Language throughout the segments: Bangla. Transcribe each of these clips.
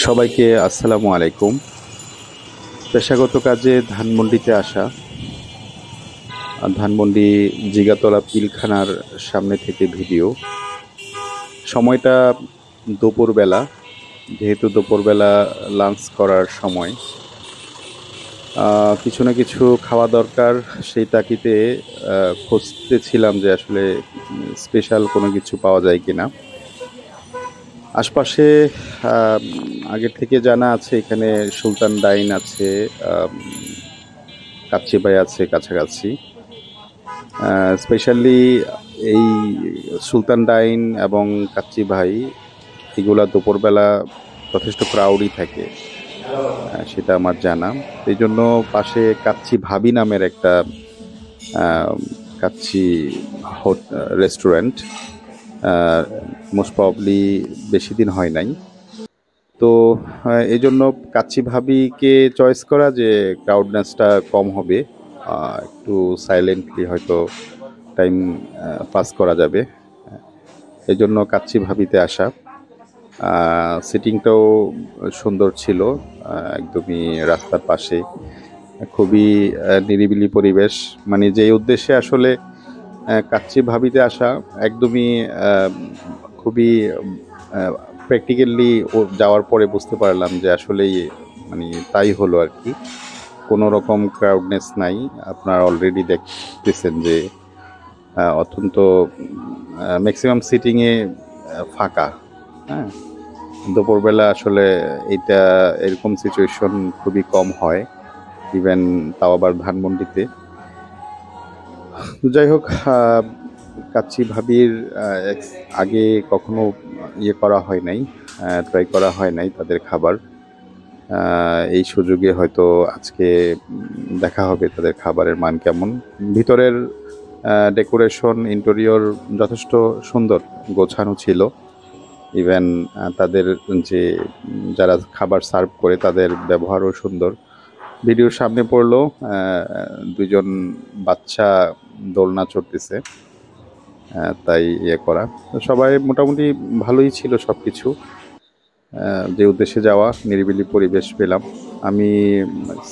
সবাইকে আসসালামু আলাইকুম। পেশাগত কাজে ধানমন্ডিতে আসা। ধানমন্ডি জিগাতলা পিলখানার সামনে থেকে ভিডিও। সময়টা দুপুরবেলা, যেহেতু দুপুরবেলা লাঞ্চ করার সময়। কিছু না কিছু খাওয়া দরকার, সেই তাকিতে খুঁজতেছিলাম যে আসলে স্পেশাল কোনো কিছু পাওয়া যায় কিনা। আশপাশে আগের থেকে জানা আছে এখানে সুলতান ডাইন আছে, কাচ্চি ভাই আছে কাছাকাছি। স্পেশালি এই সুলতান ডাইন এবং কাচ্চি ভাই এগুলা দুপুরবেলা যথেষ্ট ক্রাউডই থাকে, সেটা আমার জানা। এই জন্য পাশে কাচ্চি ভাবি নামের একটা কাচ্চি রেস্টুরেন্ট, মোস্ট প্রবলি বেশি দিন হয় নাই। তো এই জন্য কাচ্চি ভাবিকে চয়েস করা, যে ক্রাউডনেসটা কম হবে, একটু সাইলেন্টলি হয়তো টাইম পাস করা যাবে। এই জন্য কাচ্চি ভাবিতে আসা। সিটিংটাও সুন্দর ছিল, একদমই রাস্তার পাশে, খুবই নিরিবিলি পরিবেশ। মানে যে উদ্দেশ্যে আসলে কাচ্চি ভাবিতে আসা, একদমই খুবই প্র্যাকটিক্যালি যাওয়ার পরে বুঝতে পারলাম যে আসলেই মানে তাই হলো আর কি। কোনো রকম ক্রাউডনেস নাই। আপনারা অলরেডি দেখতেছেন যে অত্যন্ত ম্যাক্সিমাম সিটিংয়ে ফাঁকা। হ্যাঁ, দুপুরবেলা আসলে এটা এরকম সিচুয়েশন খুবই কম হয়, ইভেন তাও আবার ধানমন্ডিতে। যাই হোক, কাচ্চি ভাবির আগে কখনো ইয়ে করা হয় নাই, ট্রাই করা হয় নাই তাদের খাবার। এই সুযোগে হয়তো আজকে দেখা হবে তাদের খাবারের মান কেমন। ভিতরের ডেকোরেশন, ইন্টেরিয়র যথেষ্ট সুন্দর, গোছানো ছিল। ইভেন তাদের যে যারা খাবার সার্ভ করে তাদের ব্যবহারও সুন্দর। ভিডিওর সামনে পড়লো দুজন বাচ্চা দোলনা চড়তেছে, তাই ইয়ে করা। সবাই মোটামুটি ভালোই ছিল সব কিছু। যে উদ্দেশ্যে যাওয়া, নিরিবিলি পরিবেশ পেলাম। আমি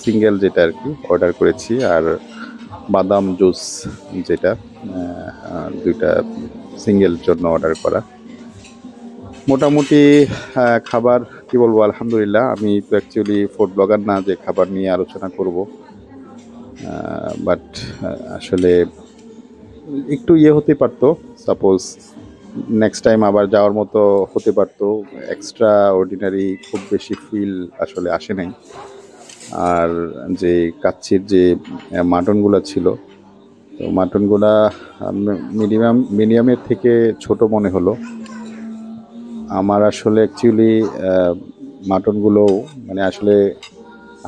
সিঙ্গেল যেটা আর কি অর্ডার করেছি, আর বাদাম জুস যেটা, দুইটা সিঙ্গেল জন্য অর্ডার করা। মোটামুটি খাবার কি বলবো, আলহামদুলিল্লাহ। আমি তো অ্যাকচুয়ালি ফুড ব্লগার না যে খাবার নিয়ে আলোচনা করব, বাট আসলে একটু ইয়ে হতে পারতো, সাপোজ নেক্সট টাইম আবার যাওয়ার মতো হতে পারতো। এক্সট্রা অর্ডিনারি খুব বেশি ফিল আসলে আসে নাই। আর যে কাচ্চির যে মাটনগুলো ছিল, তো মাটনগুলা মিডিয়ামের থেকে ছোট মনে হলো আমার। আসলে অ্যাকচুয়ালি মাটনগুলো মানে আসলে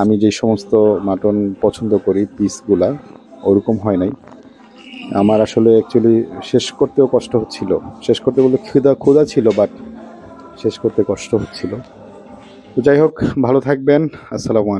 আমি যে সমস্ত মাটন পছন্দ করি পিসগুলা ওরকম হয় নাই আমার। আসলে অ্যাকচুয়ালি শেষ করতেও কষ্ট হচ্ছিল। শেষ করতে বলতে ক্ষুধা ছিল, বাট শেষ করতে কষ্ট হচ্ছিল। তো যাই হোক, ভালো থাকবেন। আসসালামু আলাইকুম।